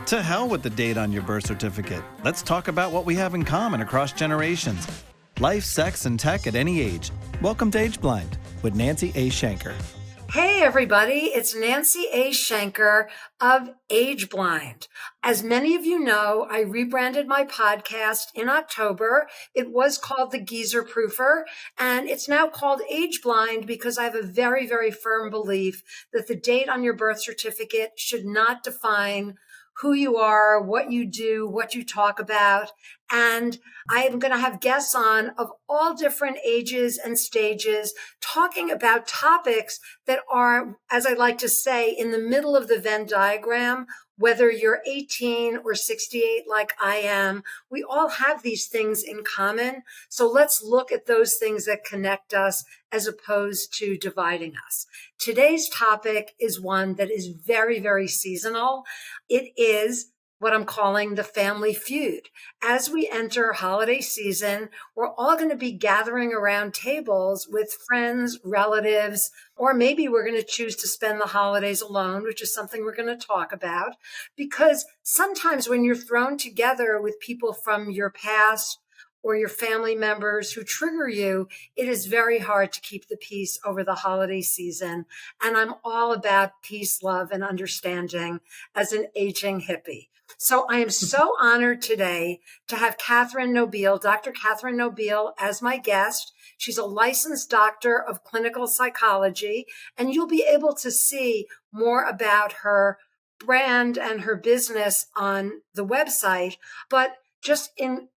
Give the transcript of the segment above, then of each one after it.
To hell with the date on your birth certificate. Let's talk about what we have in common across generations. Life, sex, and tech at any age. Welcome to Age Blind with Nancy A. Shenker. Hey everybody, it's Nancy A. Shenker of Age Blind. As many of you know, I rebranded my podcast in October. It was called The Geezer Proofer, and it's now called Age Blind because I have a very, very firm belief that the date on your birth certificate should not define who you are, what you do, what you talk about. And I am going to have guests on of all different ages and stages talking about topics that are, as I like to say, in the middle of the Venn diagram. Whether you're 18 or 68 like I am, we all have these things in common. So let's look at those things that connect us as opposed to dividing us. Today's topic is one that is very, very seasonal. It is what I'm calling the family feud. As we enter holiday season, we're all going to be gathering around tables with friends, relatives, or maybe we're going to choose to spend the holidays alone, which is something we're going to talk about. Because sometimes when you're thrown together with people from your past or your family members who trigger you, it is very hard to keep the peace over the holiday season. And I'm all about peace, love, and understanding as an aging hippie. So I am so honored today to have Catherine Nobile, Dr. Catherine Nobile, as my guest. She's a licensed doctor of clinical psychology, and you'll be able to see more about her brand and her business on the website. But just in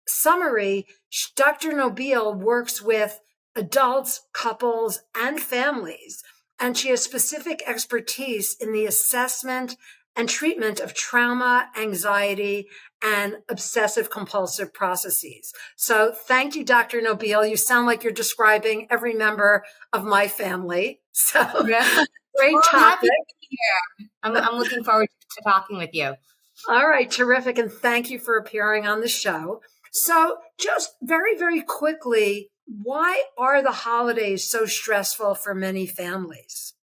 summary, Dr. Nobile works with adults, couples, and families, and she has specific expertise in the assessment and treatment of trauma, anxiety, and obsessive compulsive processes. So thank you, Dr. Nobile. You sound like you're describing every member of my family. So yeah. Great topic. I'm happy to be here. I'm looking forward to talking with you. All right, terrific. And thank you for appearing on the show. So just very, very quickly, why are the holidays so stressful for many families?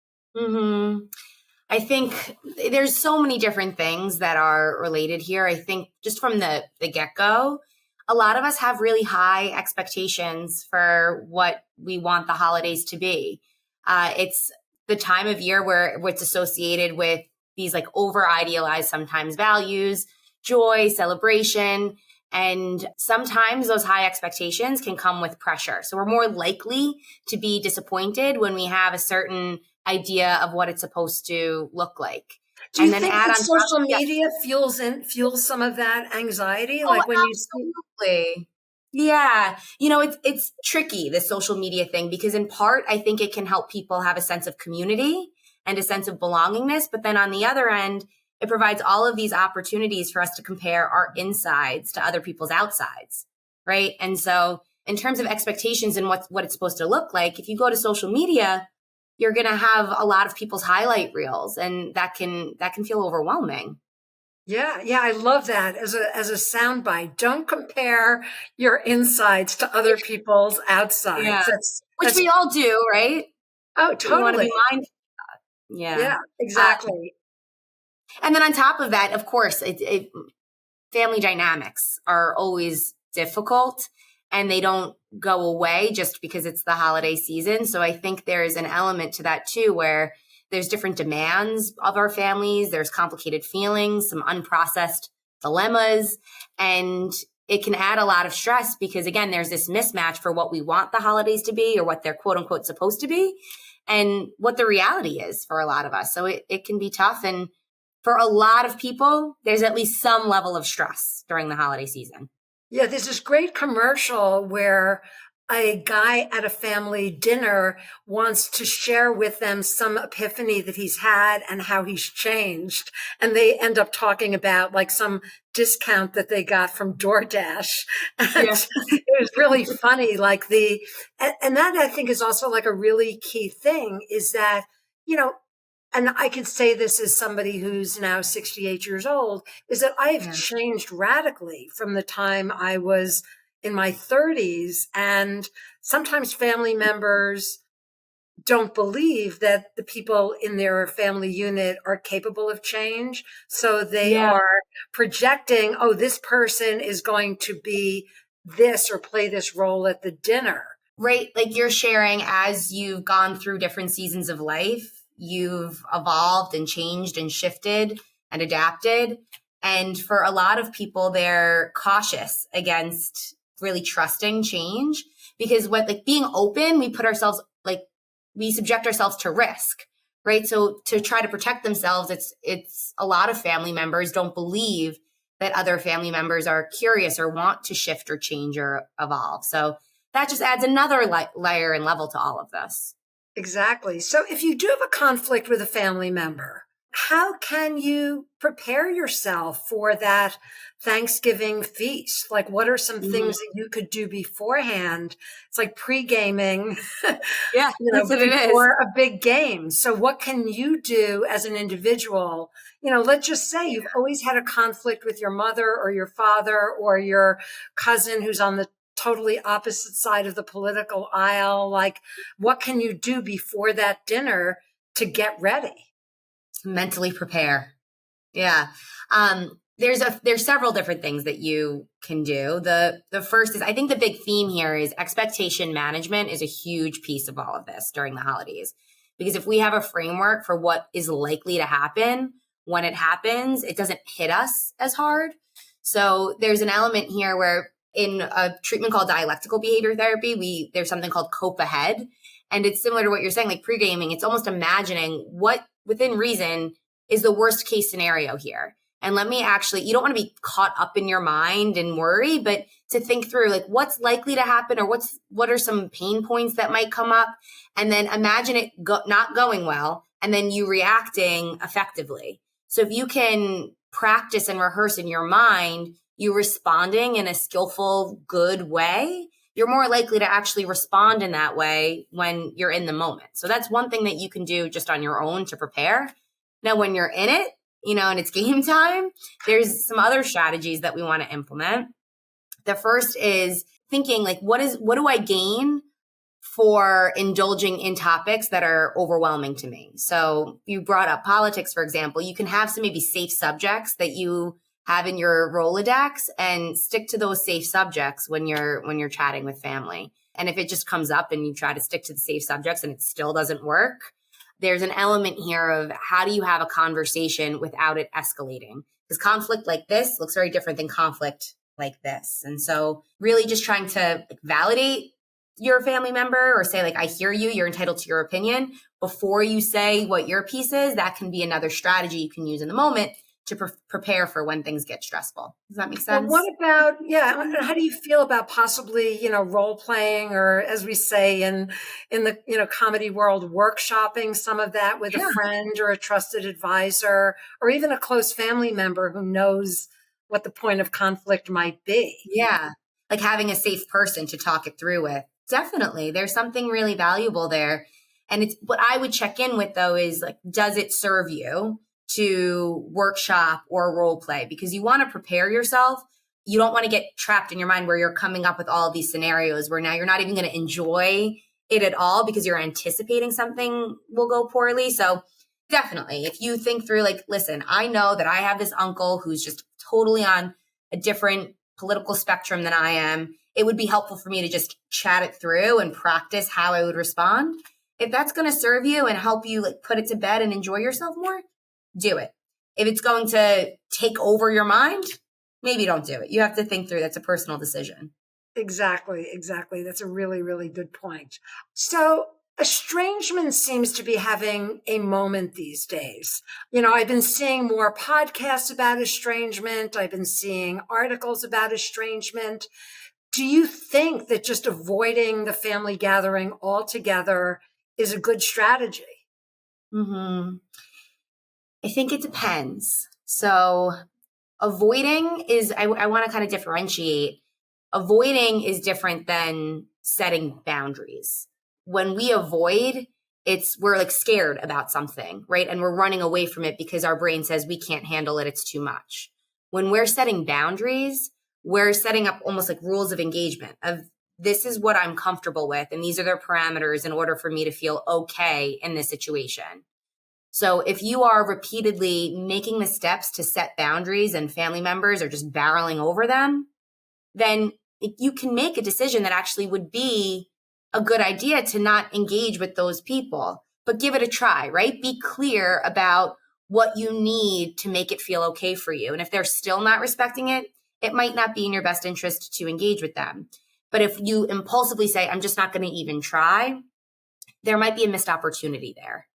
I think there's so many different things that are related here. I think just from the get-go, a lot of us have really high expectations for what we want the holidays to be. It's the time of year where it's associated with these like over-idealized sometimes values, joy, celebration, and sometimes those high expectations can come with pressure. So we're more likely to be disappointed when we have a certain idea of what it's supposed to look like. Do you think that social media fuels some of that anxiety? Like when absolutely. Yeah. You know, it's tricky, the social media thing, because in part, I think it can help people have a sense of community and a sense of belongingness. But then on the other end, it provides all of these opportunities for us to compare our insides to other people's outsides, right? And so in terms of expectations and what it's supposed to look like, if you go to social media, you're going to have a lot of people's highlight reels, and that can feel overwhelming. Yeah, I love that as a soundbite. Don't compare your insides to other people's outsides. Yeah. Which we all do, right? Oh, totally. We want to be mindful of that. Yeah, exactly. And then on top of that, of course, family dynamics are always difficult, and they don't go away just because it's the holiday season. So I think there's an element to that too, where there's different demands of our families. There's complicated feelings, some unprocessed dilemmas, and it can add a lot of stress because, again, there's this mismatch for what we want the holidays to be or what they're quote unquote supposed to be and what the reality is for a lot of us. So it can be tough. And for a lot of people, there's at least some level of stress during the holiday season. Yeah, there's this great commercial where a guy at a family dinner wants to share with them some epiphany that he's had and how he's changed. And they end up talking about like some discount that they got from DoorDash. And it was really funny. And that I think is also like a really key thing is that, you know, and I can say this as somebody who's now 68 years old, is that I've changed radically from the time I was in my 30s. And sometimes family members don't believe that the people in their family unit are capable of change. So they Yeah. are projecting, oh, this person is going to be this or play this role at the dinner. Right. Like you're sharing as you've gone through different seasons of life, you've evolved and changed and shifted and adapted. And for a lot of people, they're cautious against really trusting change because what like being open, we subject ourselves to risk, right? So to try to protect themselves, it's a lot of family members don't believe that other family members are curious or want to shift or change or evolve. So that just adds another layer and level to all of this. Exactly. So if you do have a conflict with a family member, how can you prepare yourself for that Thanksgiving feast? Like, what are some things that you could do beforehand? It's like pre-gaming, Yeah, that's what it is. before a big game. So what can you do as an individual? Let's just say you've always had a conflict with your mother or your father or your cousin who's on the totally opposite side of the political aisle. Like, what can you do before that dinner to get ready? Mentally prepare. Yeah. There's several different things that you can do. The first is, I think the big theme here is expectation management is a huge piece of all of this during the holidays. Because if we have a framework for what is likely to happen when it happens, it doesn't hit us as hard. So there's an element here where in a treatment called dialectical behavior therapy, there's something called cope ahead. And it's similar to what you're saying, like pre-gaming. It's almost imagining what within reason is the worst case scenario here. And you don't want to be caught up in your mind and worry, but to think through like what's likely to happen or what are some pain points that might come up. And then imagine it not going well and then you reacting effectively. So if you can practice and rehearse in your mind, you responding in a skillful, good way, you're more likely to actually respond in that way when you're in the moment. So that's one thing that you can do just on your own to prepare. Now, when you're in it, and it's game time, there's some other strategies that we want to implement. The first is thinking like, what do I gain for indulging in topics that are overwhelming to me? So you brought up politics, for example. You can have some maybe safe subjects that you have in your Rolodex and stick to those safe subjects when you're chatting with family. And if it just comes up and you try to stick to the safe subjects and it still doesn't work, there's an element here of how do you have a conversation without it escalating? Because conflict like this looks very different than conflict like this. And so really just trying to validate your family member or say like, I hear you, you're entitled to your opinion before you say what your piece is. That can be another strategy you can use in the moment to prepare for when things get stressful. Does that make sense? Well, what about, how do you feel about possibly, role playing or as we say in the, comedy world, workshopping some of that with a friend or a trusted advisor or even a close family member who knows what the point of conflict might be? Yeah. Like having a safe person to talk it through with. Definitely. There's something really valuable there. And it's what I would check in with though is like, does it serve you to workshop or role play? Because you want to prepare yourself. You don't want to get trapped in your mind where you're coming up with all of these scenarios where now you're not even going to enjoy it at all because you're anticipating something will go poorly. So definitely, if you think through like, listen, I know that I have this uncle who's just totally on a different political spectrum than I am. It would be helpful for me to just chat it through and practice how I would respond. If that's going to serve you and help you like put it to bed and enjoy yourself more, do it. If it's going to take over your mind, maybe don't do it. You have to think through. That's a personal decision. Exactly. That's a really, really good point. So estrangement seems to be having a moment these days. I've been seeing more podcasts about estrangement. I've been seeing articles about estrangement. Do you think that just avoiding the family gathering altogether is a good strategy? I think it depends. So avoiding is, I want to kind of differentiate. Avoiding is different than setting boundaries. When we avoid, we're like scared about something, right? And we're running away from it because our brain says we can't handle it. It's too much. When we're setting boundaries, we're setting up almost like rules of engagement of this is what I'm comfortable with, and these are their parameters in order for me to feel okay in this situation. So if you are repeatedly making the steps to set boundaries and family members are just barreling over them, then you can make a decision that actually would be a good idea to not engage with those people, but give it a try, right? Be clear about what you need to make it feel okay for you. And if they're still not respecting it, it might not be in your best interest to engage with them. But if you impulsively say, I'm just not going to even try, there might be a missed opportunity there.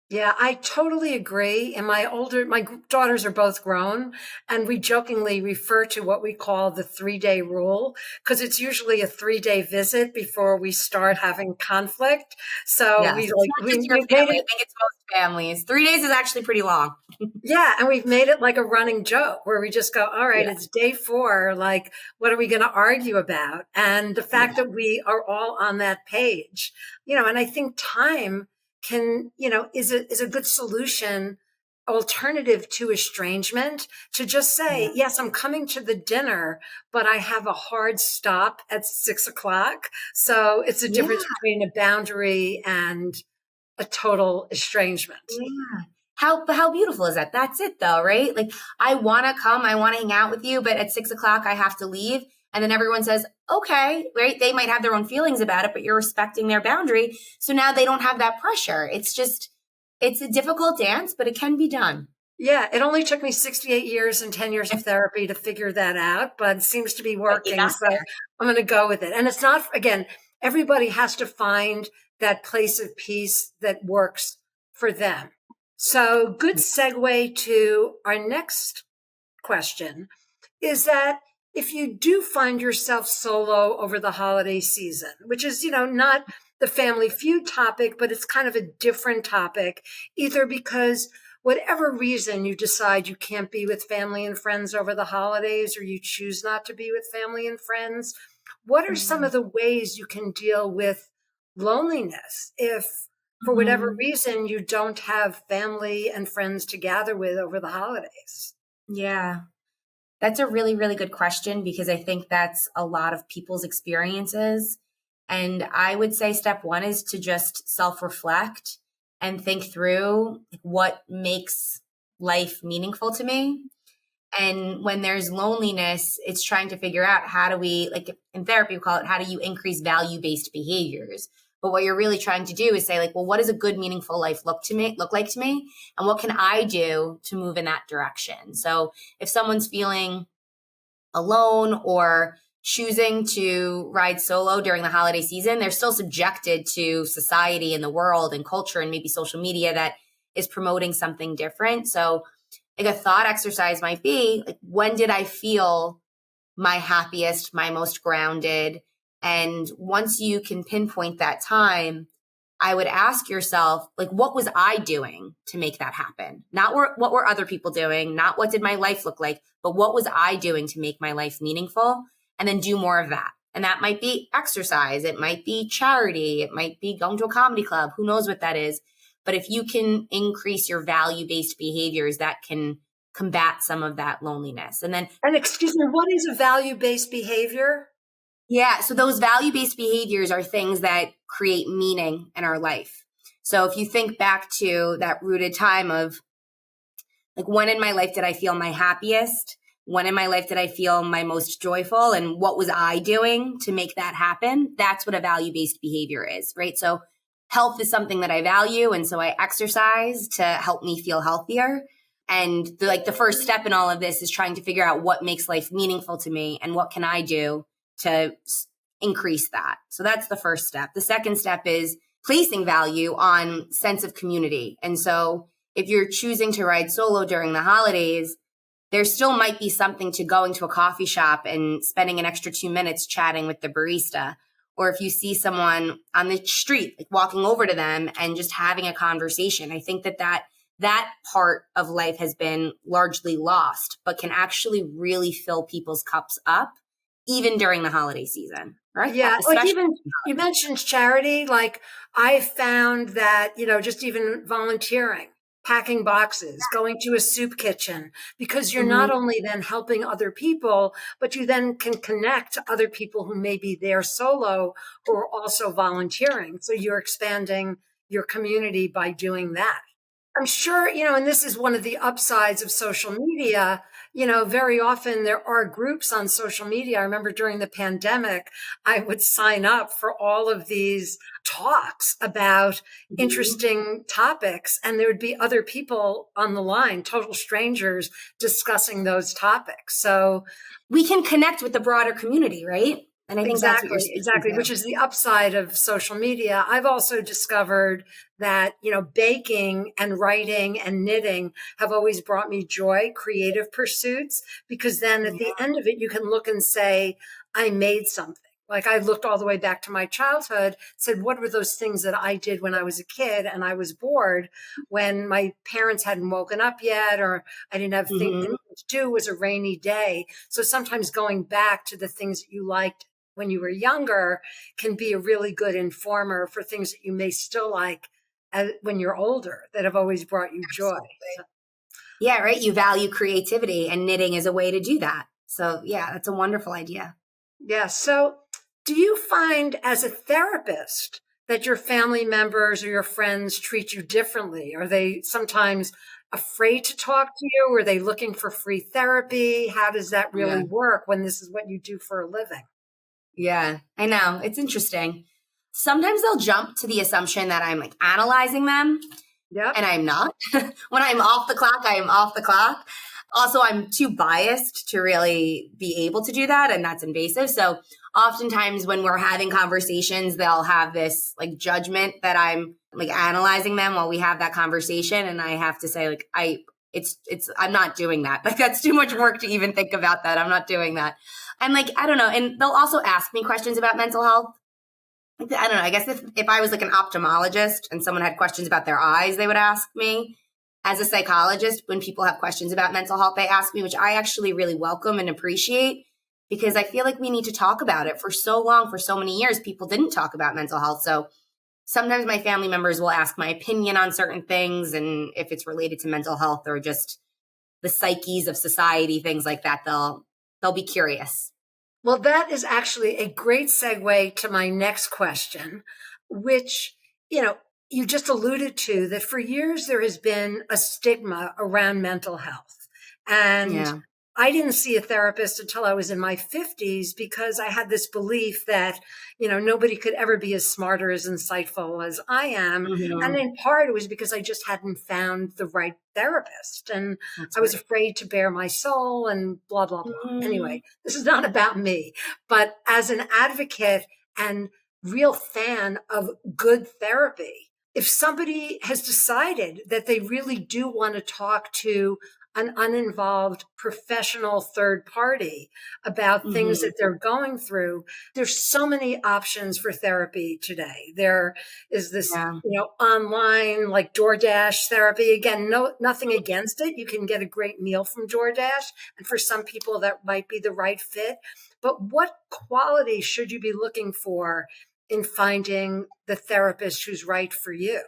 Yeah, I totally agree. And my daughters are both grown, and we jokingly refer to what we call the 3-day rule, because it's usually a 3-day visit before we start having conflict. So Yes. we It's not just your family. I think it's most families. 3 days is actually pretty long. Yeah. And we've made it like a running joke where we just go, all right, It's day 4. Like, what are we going to argue about? And the fact that we are all on that page, and I think time can, is a good solution, alternative to estrangement, to just say, yes, I'm coming to the dinner, but I have a hard stop at 6:00. So it's a difference between a boundary and a total estrangement. Yeah. How beautiful is that? That's it though, right? Like, I want to come, I want to hang out with you, but at 6:00 I have to leave. And then everyone says, okay, right? They might have their own feelings about it, but you're respecting their boundary. So now they don't have that pressure. It's a difficult dance, but it can be done. Yeah, it only took me 68 years and 10 years of therapy to figure that out, but it seems to be working. So I'm going to go with it. And it's not, again, everybody has to find that place of peace that works for them. So good segue to our next question is that if you do find yourself solo over the holiday season, which is, not the Family Feud topic, but it's kind of a different topic, either because whatever reason you decide you can't be with family and friends over the holidays, or you choose not to be with family and friends, what are some of the ways you can deal with loneliness if, for whatever reason, you don't have family and friends to gather with over the holidays? Yeah. That's a really, really good question, because I think that's a lot of people's experiences. And I would say step 1 is to just self-reflect and think through what makes life meaningful to me. And when there's loneliness, it's trying to figure out how do we, like in therapy, we call it, how do you increase value-based behaviors? But what you're really trying to do is say, like, well, what does a good, meaningful life look like to me? And what can I do to move in that direction? So if someone's feeling alone or choosing to ride solo during the holiday season, they're still subjected to society and the world and culture and maybe social media that is promoting something different. So like a thought exercise might be, like, when did I feel my happiest, my most grounded? And once you can pinpoint that time, I would ask yourself, like, what was I doing to make that happen? Not what were other people doing, not what did my life look like, but what was I doing to make my life meaningful? And then do more of that. And that might be exercise. It might be charity. It might be going to a comedy club. Who knows what that is? But if you can increase your value-based behaviors, that can combat some of that loneliness. And excuse me, what is a value-based behavior? Yeah. So those value-based behaviors are things that create meaning in our life. So if you think back to that rooted time of, like, when in my life did I feel my happiest? When in my life did I feel my most joyful? And what was I doing to make that happen? That's what a value-based behavior is, right? So health is something that I value. And so I exercise to help me feel healthier. And the first step in all of this is trying to figure out what makes life meaningful to me and what can I do to increase that. So that's the first step. The second step is placing value on sense of community. And so if you're choosing to ride solo during the holidays, there still might be something to going to a coffee shop and spending an extra 2 minutes chatting with the barista. Or if you see someone on the street, like, walking over to them and just having a conversation. I think that part of life has been largely lost, but can actually really fill people's cups up, even during the holiday season, right? Yeah, like even you mentioned charity. Like, I found that, just even volunteering packing boxes, going to a soup kitchen, because you're not only then helping other people, but you then can connect to other people who may be there solo who are also volunteering. So you're expanding your community by doing that. I'm sure, and this is one of the upsides of social media. Very often there are groups on social media. I remember during the pandemic, I would sign up for all of these talks about interesting topics, and there would be other people on the line, total strangers, discussing those topics. So we can connect with the broader community, right? And I think that's what you're speaking exactly, to. which is the upside of social media. I've also discovered that, baking and writing and knitting have always brought me joy, creative pursuits, because then at the end of it, you can look and say, I made something. Like I looked all the way back to my childhood, said, what were those things that I did when I was a kid and I was bored when my parents hadn't woken up yet, or I didn't have things to do, it was a rainy day. So sometimes going back to the things that you liked when you were younger can be a really good informer for things that you may still like when you're older that have always brought you joy. So, yeah, right. You value creativity, and knitting is a way to do that. So yeah, that's a wonderful idea. Yeah. So do you find as a therapist that your family members or your friends treat you differently? Are they sometimes afraid to talk to you? Are they looking for free therapy? How does that really work when this is what you do for a living? Yeah, I know. It's interesting. Sometimes they'll jump to the assumption that I'm like analyzing them. Yep. And I'm not. When I'm off the clock, I am off the clock. Also, I'm too biased to really be able to do that, and that's invasive. So oftentimes when we're having conversations, they'll have this like judgment that I'm like analyzing them while we have that conversation. And I have to say, like, I'm not doing that. Like, that's too much work to even think about that. I'm not doing that. And like, I don't know. And they'll also ask me questions about mental health. I don't know. I guess if I was like an ophthalmologist and someone had questions about their eyes, they would ask me. As a psychologist, when people have questions about mental health, they ask me, which I actually really welcome and appreciate, because I feel like we need to talk about it. For so long, for so many years, people didn't talk about mental health. So sometimes my family members will ask my opinion on certain things, and if it's related to mental health or just the psyches of society, things like that, they'll be curious. Well, that is actually a great segue to my next question, which, you just alluded to that for years there has been a stigma around mental health. And I didn't see a therapist until I was in my 50s because I had this belief that, nobody could ever be as smart or as insightful as I am. And in part, it was because I just hadn't found the right therapist. And I was afraid to bare my soul and blah, blah, blah. Anyway, this is not about me. But as an advocate and real fan of good therapy, if somebody has decided that they really do want to talk to an uninvolved professional third party about things that they're going through, there's so many options for therapy today. There is this, online like DoorDash therapy. Again, nothing against it. You can get a great meal from DoorDash. And for some people that might be the right fit. But what quality should you be looking for in finding the therapist who's right for you?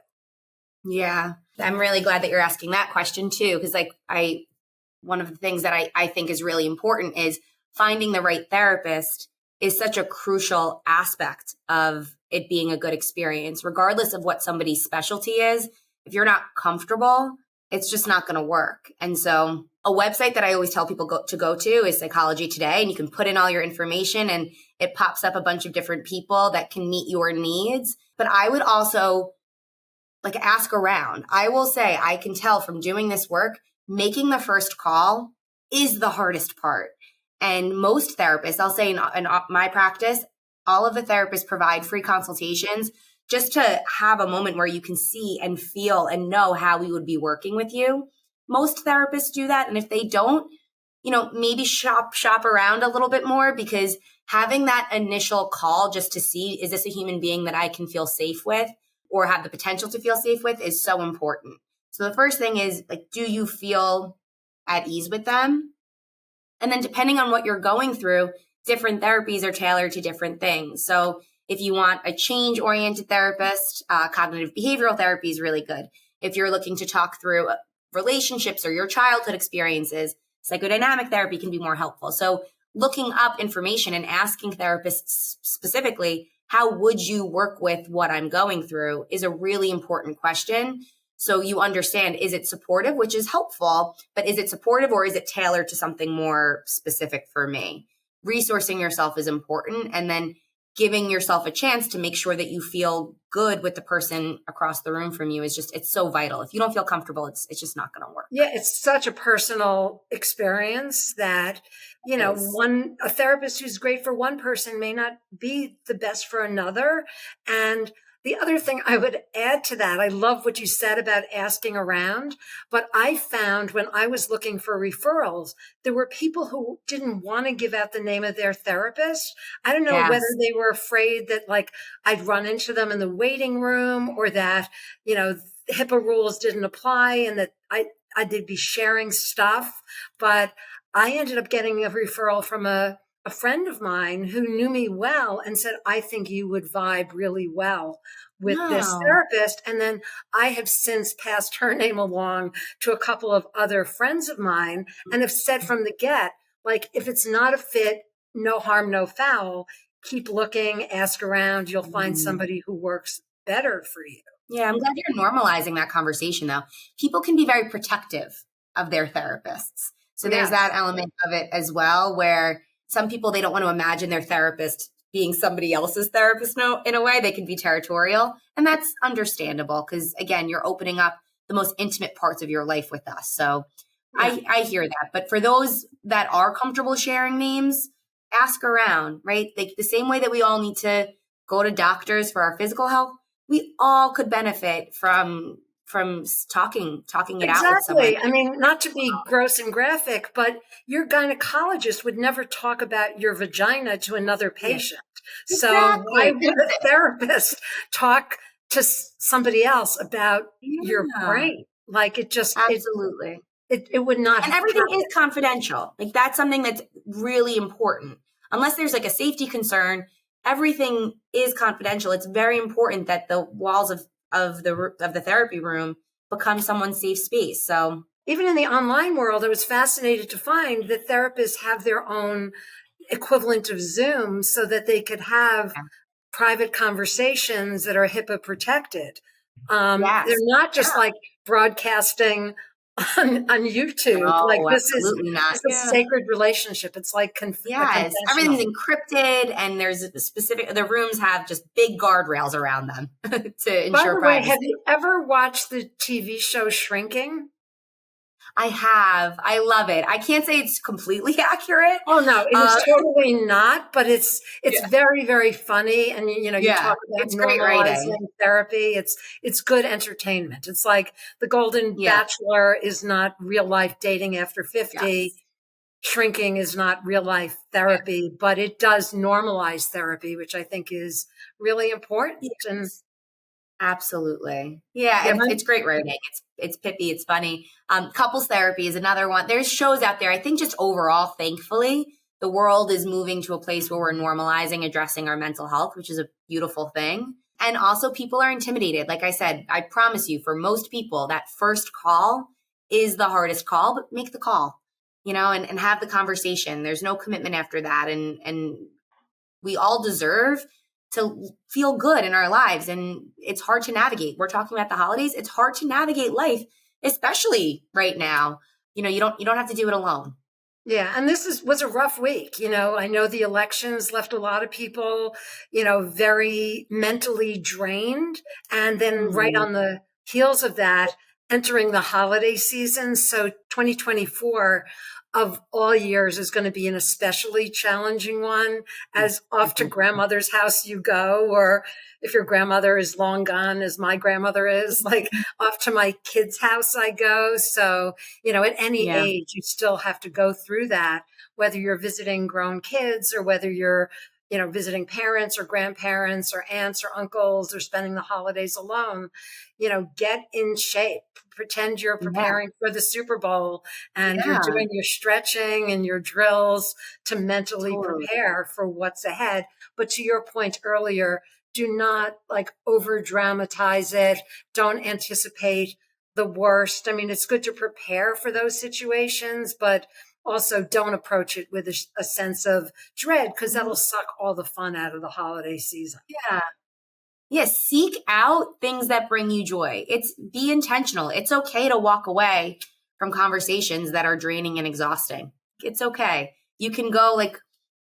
Yeah, I'm really glad that you're asking that question too, because one of the things that I think is really important is finding the right therapist is such a crucial aspect of it being a good experience, regardless of what somebody's specialty is. If you're not comfortable, it's just not going to work. And so a website that I always tell people to go to is Psychology Today, and you can put in all your information and it pops up a bunch of different people that can meet your needs. But I would also like ask around. I will say I can tell from doing this work, making the first call is the hardest part. And most therapists, I'll say in my practice, all of the therapists provide free consultations just to have a moment where you can see and feel and know how we would be working with you. Most therapists do that. And if they don't, maybe shop around a little bit more, because having that initial call just to see, is this a human being that I can feel safe with or have the potential to feel safe with, is so important. So the first thing is, like, do you feel at ease with them? And then depending on what you're going through, different therapies are tailored to different things. So if you want a change-oriented therapist, cognitive behavioral therapy is really good. If you're looking to talk through relationships or your childhood experiences, psychodynamic therapy can be more helpful. So looking up information and asking therapists specifically, how would you work with what I'm going through is a really important question. So you understand, is it supportive, which is helpful, but is it supportive or is it tailored to something more specific for me? Resourcing yourself is important, and then giving yourself a chance to make sure that you feel good with the person across the room from you is just, it's so vital. If you don't feel comfortable, it's just not going to work. Yeah, it's such a personal experience that, a therapist who's great for one person may not be the best for another. And the other thing I would add to that, I love what you said about asking around, but I found when I was looking for referrals, there were people who didn't want to give out the name of their therapist. I don't know whether they were afraid that like I'd run into them in the waiting room, or that, HIPAA rules didn't apply and that they'd be sharing stuff. But I ended up getting a referral from a friend of mine who knew me well and said, I think you would vibe really well with this therapist. And then I have since passed her name along to a couple of other friends of mine and have said from the get, like, if it's not a fit, no harm, no foul, keep looking, ask around, you'll find somebody who works better for you. Yeah, I'm glad you're normalizing that conversation, though. People can be very protective of their therapists. So there's that element of it as well, where some people, they don't want to imagine their therapist being somebody else's therapist in a way. They can be territorial. And that's understandable because, again, you're opening up the most intimate parts of your life with us. So I hear that. But for those that are comfortable sharing names, ask around, right? Like the same way that we all need to go to doctors for our physical health, we all could benefit from talking it out with someone. I mean, not to be gross and graphic, but your gynecologist would never talk about your vagina to another patient. Yeah. So why would a therapist talk to somebody else about your brain? Like it just absolutely. It would not. And everything is confidential. Like that's something that's really important. Unless there's like a safety concern, everything is confidential. It's very important that the walls of the therapy room become someone's safe space. So even in the online world, I was fascinated to find that therapists have their own equivalent of Zoom so that they could have private conversations that are HIPAA protected. They're not just like broadcasting on YouTube. This is a sacred relationship. It's like everything's encrypted, and there's the rooms have just big guardrails around them to ensure privacy. By the way, have you ever watched the TV show Shrinking? I have. I love it. I can't say it's completely accurate. Oh no, it is totally not. But it's very, very funny, and you talk about normalizing therapy. It's good entertainment. It's like The Golden Bachelor is not real life dating after 50. Yes. Shrinking is not real life therapy, but it does normalize therapy, which I think is really important. Yes. And absolutely. Yeah, it's great writing. It's pithy. It's funny. Couples therapy is another one. There's shows out there. I think just overall, thankfully, the world is moving to a place where we're normalizing addressing our mental health, which is a beautiful thing. And also people are intimidated. Like I said, I promise you, for most people, that first call is the hardest call, but make the call, and have the conversation. There's no commitment after that. And we all deserve to feel good in our lives. And it's hard to navigate. We're talking about the holidays. It's hard to navigate life, especially right now. You don't have to do it alone. Yeah. And this was a rough week. I know the elections left a lot of people, very mentally drained. And then right on the heels of that, entering the holiday season. So 2024 of all years is going to be an especially challenging one, as off to grandmother's house you go, or if your grandmother is long gone, as my grandmother is, like off to my kid's house I go. So, at any age, you still have to go through that, whether you're visiting grown kids or whether you're, visiting parents or grandparents or aunts or uncles or spending the holidays alone. Get in shape. Pretend you're preparing for the Super Bowl and you're doing your stretching and your drills to mentally prepare for what's ahead. But to your point earlier, do not over dramatize it. Don't anticipate the worst. I mean, it's good to prepare for those situations, but also don't approach it with a sense of dread, because that'll suck all the fun out of the holiday season. Yeah. Yes, seek out things that bring you joy. Be intentional. It's okay to walk away from conversations that are draining and exhausting. It's okay. You can go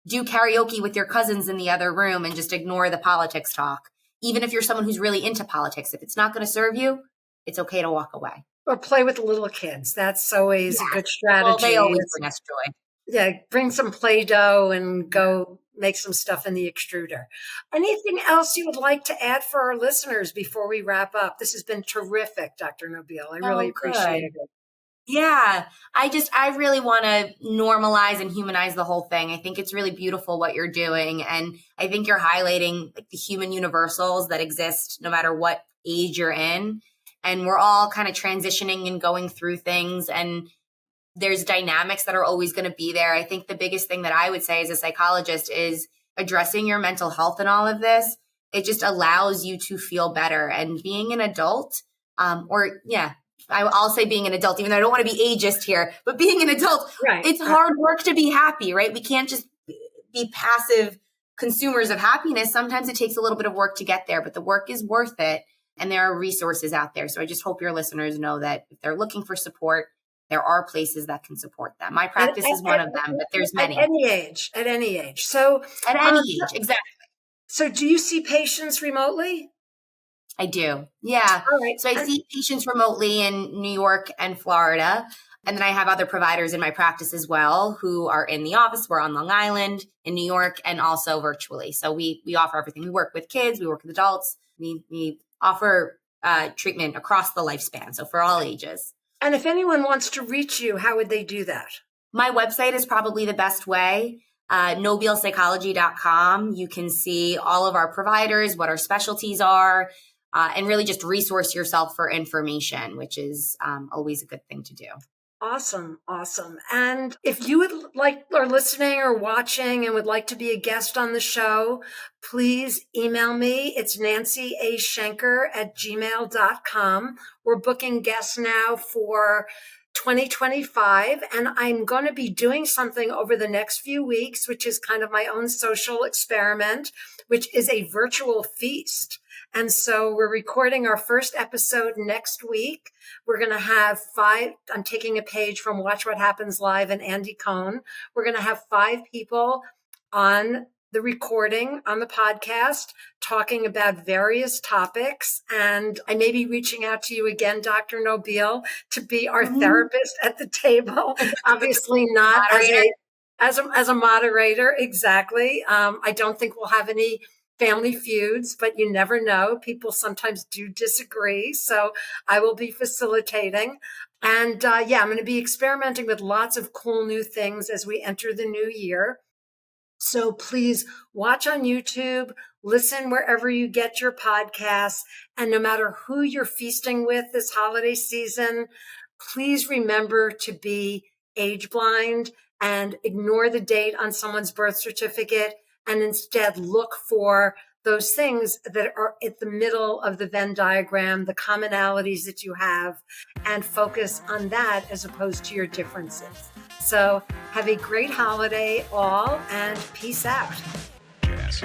do karaoke with your cousins in the other room and just ignore the politics talk. Even if you're someone who's really into politics, if it's not going to serve you, it's okay to walk away. Or play with the little kids. That's always a good strategy. Well, they always bring us joy. Yeah, bring some Play-Doh and go make some stuff in the extruder. Anything else you would like to add for our listeners before we wrap up? This has been terrific, Dr. Nobile. I really appreciate it. Yeah, I really want to normalize and humanize the whole thing. I think it's really beautiful what you're doing. And I think you're highlighting the human universals that exist no matter what age you're in. And we're all kind of transitioning and going through things. And there's dynamics that are always going to be there. I think the biggest thing that I would say as a psychologist is addressing your mental health in all of this. It just allows you to feel better. And being an adult, I'll say being an adult, even though I don't want to be ageist here, but being an adult, It's hard work to be happy, right? We can't just be passive consumers of happiness. Sometimes it takes a little bit of work to get there, but the work is worth it. And there are resources out there. So I just hope your listeners know that if they're looking for support, there are places that can support them. My practice is one of them, but there's many. At any age. So at any age, exactly. So do you see patients remotely? I do. Yeah. All right. So I see patients remotely in New York and Florida. And then I have other providers in my practice as well who are in the office. We're on Long Island in New York and also virtually. So we offer everything. We work with kids. We work with adults. We offer treatment across the lifespan. So for all ages. And if anyone wants to reach you, how would they do that? My website is probably the best way. Nobilepsychology.com. You can see all of our providers, what our specialties are, and really just resource yourself for information, which is always a good thing to do. Awesome. And if you would are listening or watching and would like to be a guest on the show, please email me. It's nancyaShenker@gmail.com. We're booking guests now for 2025, and I'm going to be doing something over the next few weeks, which is kind of my own social experiment, which is a virtual feast. And so we're recording our first episode next week. We're going to have 5, I'm taking a page from Watch What Happens Live and Andy Cohen. We're going to have 5 people on the recording, on the podcast, talking about various topics. And I may be reaching out to you again, Dr. Nobile, to be our therapist at the table. Obviously not as a moderator. Exactly. I don't think we'll have any family feuds, but you never know. People sometimes do disagree. So I will be facilitating. And I'm going to be experimenting with lots of cool new things as we enter the new year. So please watch on YouTube, listen wherever you get your podcasts. And no matter who you're feasting with this holiday season, please remember to be age blind and ignore the date on someone's birth certificate, and instead look for those things that are at the middle of the Venn diagram, the commonalities that you have, and focus on that as opposed to your differences. So have a great holiday all, and peace out. Yes.